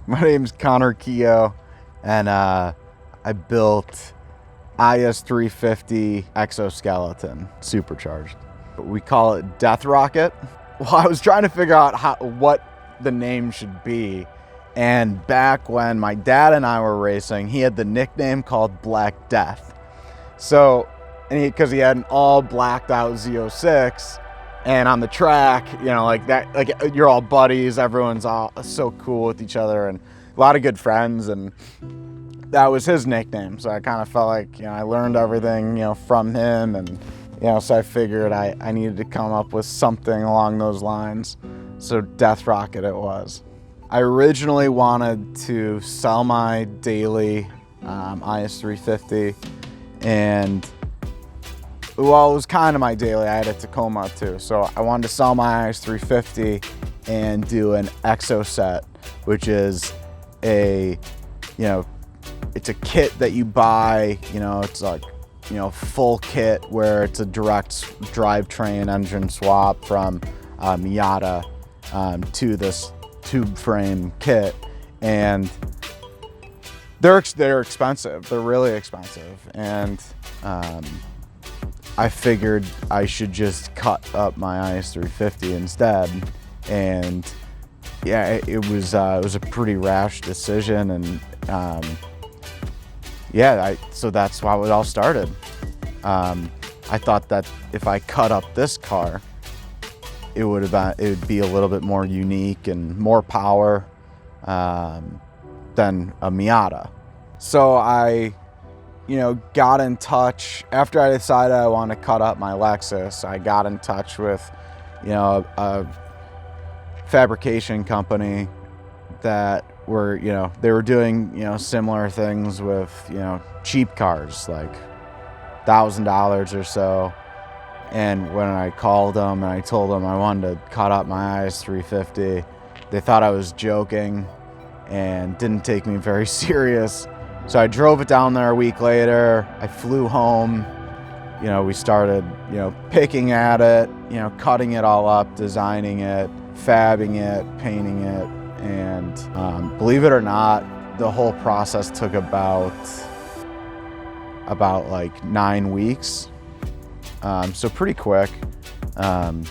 My name's Connor Keogh, and I built IS350 exoskeleton, supercharged. We call it Deth Rocket. Well, I was trying to figure out what the name should be, and back when my dad and I were racing, he had the nickname called Black Death. So, because he had an all blacked out Z06, and on the track, you know, like that, like you're all buddies, everyone's all so cool with each other, and a lot of good friends, and that was his nickname. So I kind of felt like, you know, I learned everything, you know, from him, and you know, so I figured I needed to come up with something along those lines. So Deth Rocket it was. I originally wanted to sell my daily IS350, and well, it was kind of my daily. I had a Tacoma too, so I wanted to sell my IS350 and do an Exocet, which is a, you know, it's a kit that you buy. You know, it's like, you know, full kit where it's a direct drivetrain engine swap from Miata to this tube frame kit, and they're expensive. They're really expensive, and I figured I should just cut up my IS350 instead, and yeah, it was a pretty rash decision, and yeah, so that's how it all started. I thought that if I cut up this car, it would be a little bit more unique and more power than a Miata. So I, you know, got in touch after I decided I wanted to cut up my Lexus. I got in touch with, you know, a fabrication company that were, you know, they were doing, you know, similar things with, you know, cheap cars, like $1,000 or so. And when I called them and I told them I wanted to cut up my IS350, they thought I was joking and didn't take me very serious. So I drove it down there a week later. I flew home. You know, we started, you know, picking at it, you know, cutting it all up, designing it, fabbing it, painting it. And believe it or not, the whole process took about like 9 weeks. So pretty quick. And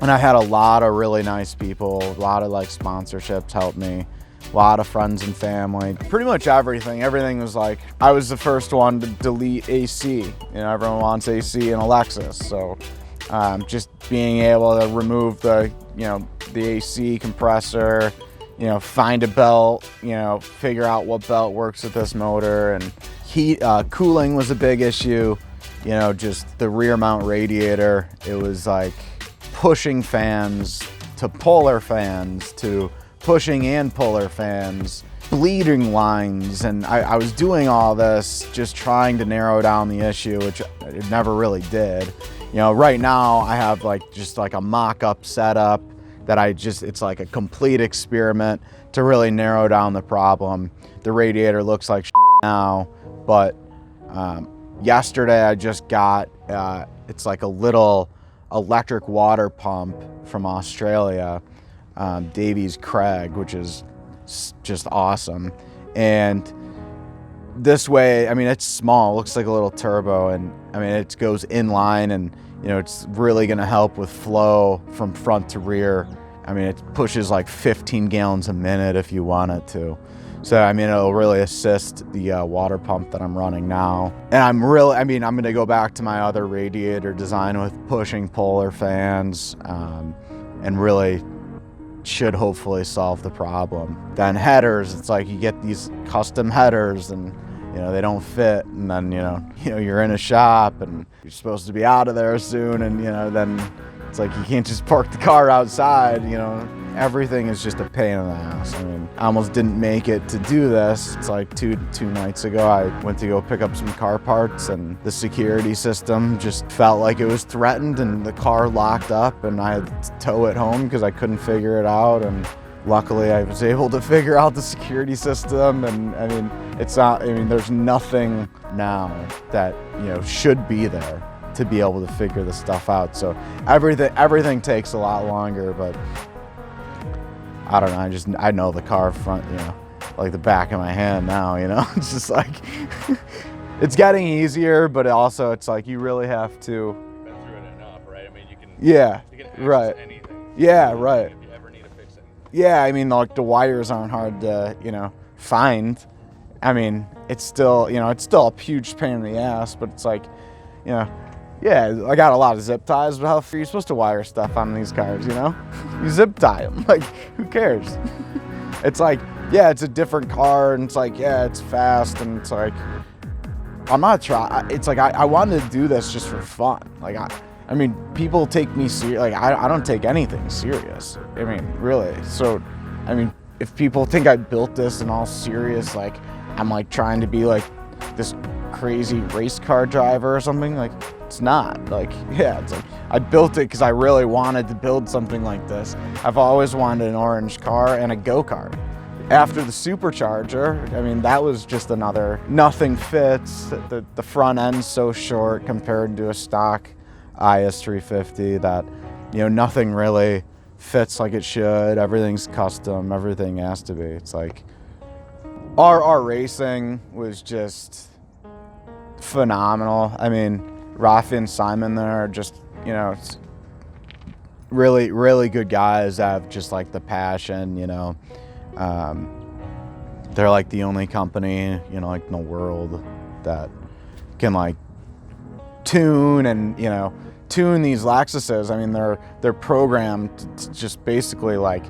I had a lot of really nice people, a lot of like sponsorships helped me. A lot of friends and family, pretty much everything. Everything was like, I was the first one to delete AC. You know, everyone wants AC in a Lexus. So just being able to remove the, you know, the AC compressor, you know, find a belt, you know, figure out what belt works with this motor, and heat, cooling was a big issue. You know, just the rear mount radiator, it was like pushing fans to puller fans to pushing and puller fans, bleeding lines, and I was doing all this just trying to narrow down the issue, which it never really did. You know, right now I have like just like a mock-up setup that it's like a complete experiment to really narrow down the problem. The radiator looks like now, but yesterday I just got, it's like a little electric water pump from Australia, Davies Craig, which is just awesome. And this way, I mean, it's small, looks like a little turbo, and I mean, it goes inline, and you know, it's really gonna help with flow from front to rear. I mean, it pushes like 15 gallons a minute if you want it to. So, I mean, it'll really assist the water pump that I'm running now. And I'm gonna go back to my other radiator design with pushing puller fans, and really should hopefully solve the problem. Then headers, it's like you get these custom headers and, you know, they don't fit, and then, you know, you're in a shop and you're supposed to be out of there soon, and, you know, then it's like you can't just park the car outside, you know. Everything is just a pain in the ass. I mean, I almost didn't make it to do this. It's like two nights ago, I went to go pick up some car parts, and the security system just felt like it was threatened, and the car locked up, and I had to tow it home because I couldn't figure it out. And luckily I was able to figure out the security system, and I mean, there's nothing now that, you know, should be there to be able to figure this stuff out. So everything takes a lot longer, but I don't know, I know the car front, you know, like the back of my hand now, you know. It's just like, it's getting easier, but also it's like you really have to. Been through it enough, right? I mean, you can access right. anything. Yeah, right. If you ever need to fix anything. Yeah, I mean, like the wires aren't hard to, you know, find. I mean, it's still, you know, it's still a huge pain in the ass, but it's like, you know, yeah, I got a lot of zip ties, but how are you supposed to wire stuff on these cars, you know? You zip tie them, like, who cares? It's like, yeah, it's a different car, and it's like, yeah, it's fast, and it's like, I'm not trying, it's like, I wanted to do this just for fun. Like, I mean, people take me serious, like, I don't take anything serious. I mean, really. So, I mean, if people think I built this and all serious, like, I'm like trying to be like this crazy race car driver or something, like, it's not. Like, yeah, it's like, I built it because I really wanted to build something like this. I've always wanted an orange car and a go-kart. After the supercharger, I mean, that was just another, nothing fits. The front end's so short compared to a stock IS350 that, you know, nothing really fits like it should. Everything's custom, everything has to be. It's like, our racing was just phenomenal. I mean, Rafi and Simon there are just, you know, really, really good guys that have just like the passion, you know. They're like the only company, you know, like in the world that can like tune and, you know, tune these Lexuses. I mean, they're programmed to just basically like,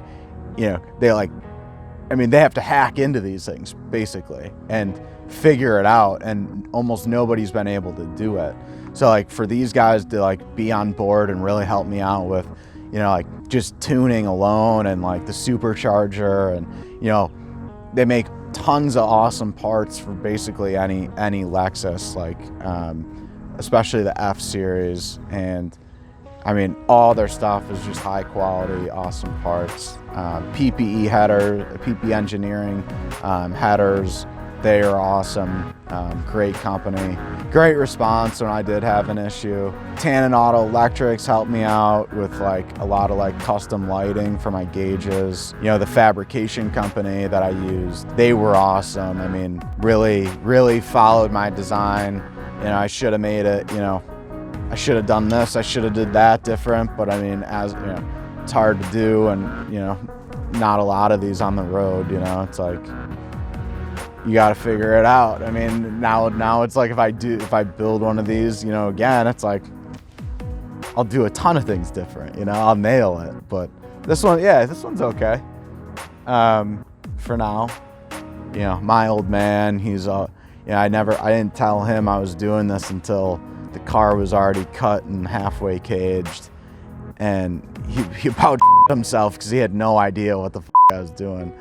you know, they have to hack into these things basically and figure it out, and almost nobody's been able to do it. So like for these guys to like be on board and really help me out with, you know, like just tuning alone and like the supercharger, and, you know, they make tons of awesome parts for basically any Lexus, like especially the F series. And I mean, all their stuff is just high quality, awesome parts. PPE header, PP Engineering headers, they are awesome. Great company, great response when I did have an issue. Tannen Auto Electrics helped me out with like a lot of like custom lighting for my gauges. You know, the fabrication company that I used, they were awesome. I mean, really followed my design. You know, I should have made it, you know, I should have done this, I should have did that different, but I mean, as you know, it's hard to do, and, you know, not a lot of these on the road, you know. It's like, you got to figure it out. I mean, now it's like if I build one of these, you know, again, it's like I'll do a ton of things different, you know, I'll nail it. But this one, yeah, this one's okay. For now, you know, my old man, he's you know, I didn't tell him I was doing this until the car was already cut and halfway caged, and he about himself because he had no idea what the I was doing.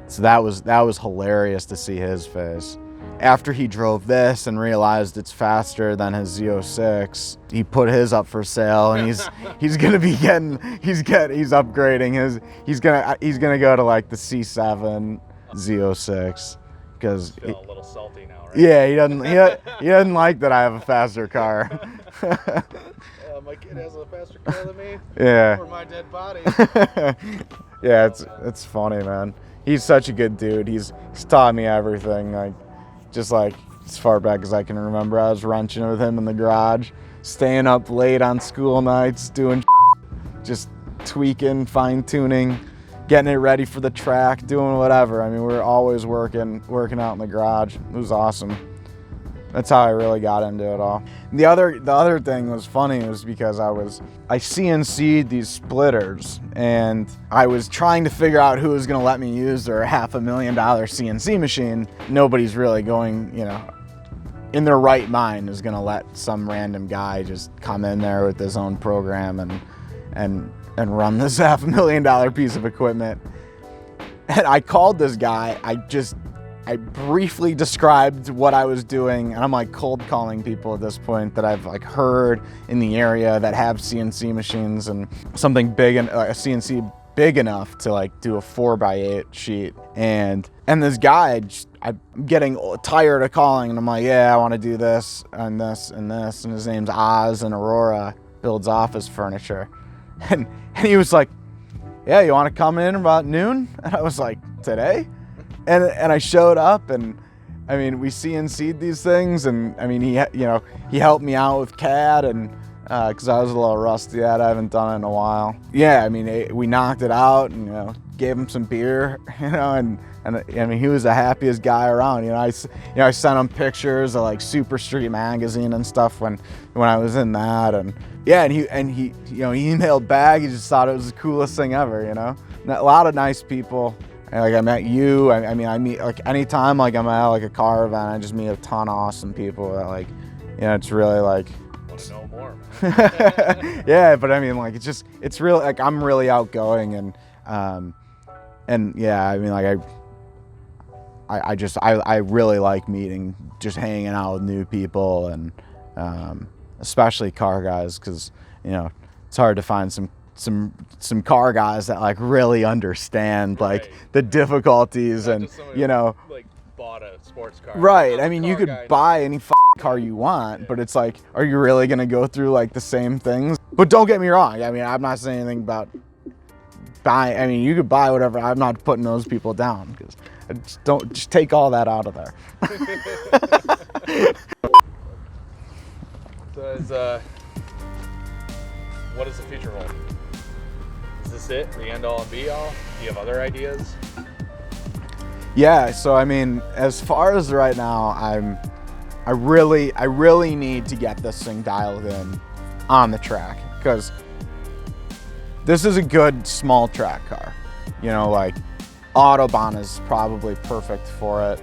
So that was hilarious to see his face. After he drove this and realized it's faster than his Z06, he put his up for sale, and he's gonna be he's upgrading he's gonna go to like the C7 Z06 because a little salty now, right? Yeah, he doesn't like that I have a faster car. My kid has a faster car than me. Yeah. Or my dead body. Yeah, it's funny, man. He's such a good dude. He's taught me everything. Like, just like as far back as I can remember, I was wrenching with him in the garage, staying up late on school nights, doing just tweaking, fine tuning, getting it ready for the track, doing whatever. I mean, we were always working out in the garage. It was awesome. That's how I really got into it all. And the other thing was funny was because I CNC'd these splitters, and I was trying to figure out who was gonna let me use their $500,000 CNC machine. Nobody's really going, you know, in their right mind is gonna let some random guy just come in there with his own program and run this $500,000 piece of equipment. And I called this guy, I briefly described what I was doing, and I'm like cold calling people at this point that I've like heard in the area that have CNC machines and something big, and a CNC big enough to like do a 4x8 sheet. And this guy, I'm getting tired of calling, and I'm like, yeah, I want to do this and this and this. And his name's Oz in Aurora, builds office furniture. And he was like, yeah, you want to come in about noon? And I was like, today? And I showed up, and I mean, we CNC'd these things, and I mean, he helped me out with CAD, and because I was a little rusty at it, I haven't done it in a while. Yeah, I mean, we knocked it out, and gave him some beer, and I mean, he was the happiest guy around. I sent him pictures of like Super Street magazine and stuff when I was in that, and yeah, and he he emailed back. He just thought it was the coolest thing ever. A lot of nice people. Like I met you. I mean, I meet like anytime like I'm at like a car event, I just meet a ton of awesome people that like, it's really like. Want to know more? Yeah, but I mean, like it's real. Like I'm really outgoing, and yeah, I mean, like I really like meeting, just hanging out with new people, and especially car guys, because it's hard to find some car guys that like really understand like the difficulties. Not and just somebody like bought a sports car. Right. I mean, you could buy any car you want, but it's like, are you really gonna go through like the same things? But don't get me wrong. I mean, I'm not saying anything about buy. I mean, you could buy whatever. I'm not putting those people down, because just take all that out of there. So what does the future hold? Is this it? The end all and be all? Do you have other ideas? Yeah. So I mean, as far as right now, I really need to get this thing dialed in on the track, because this is a good small track car. Like Autobahn is probably perfect for it.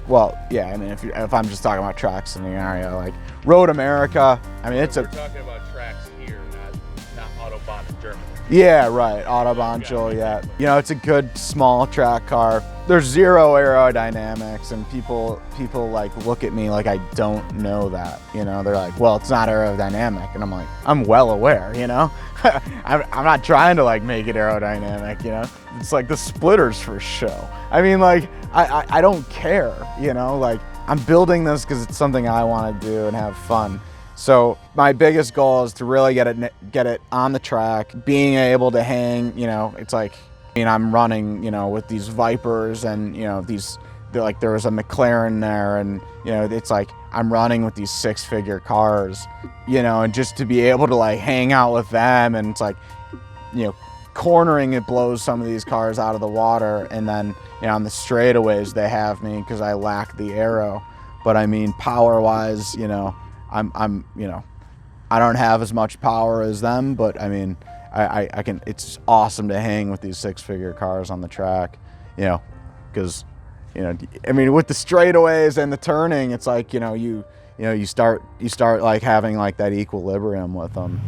Well, yeah, I mean, if I'm just talking about tracks in the area, like Road America, I mean, We're talking about tracks here, not Autobahn in Germany. Yeah, right, Autobahn Joliet. It's a good small track car. There's zero aerodynamics, and people like look at me like I don't know that. They're like, well, it's not aerodynamic, and I'm like, I'm well aware. I'm not trying to like make it aerodynamic. It's like the splitters for show. I mean, like I don't care. Like I'm building this because it's something I want to do and have fun. So my biggest goal is to really get it on the track, being able to hang. It's like, I'm running, with these Vipers, and there was a McLaren there, and it's like I'm running with these 6-figure cars, and just to be able to like hang out with them, and it's like, cornering it blows some of these cars out of the water, and then on the straightaways they have me because I lack the aero. But I mean, power wise, I'm I don't have as much power as them, but I mean, I can. It's awesome to hang with these 6-figure cars on the track, because I mean, with the straightaways and the turning, it's like you start like having like that equilibrium with them.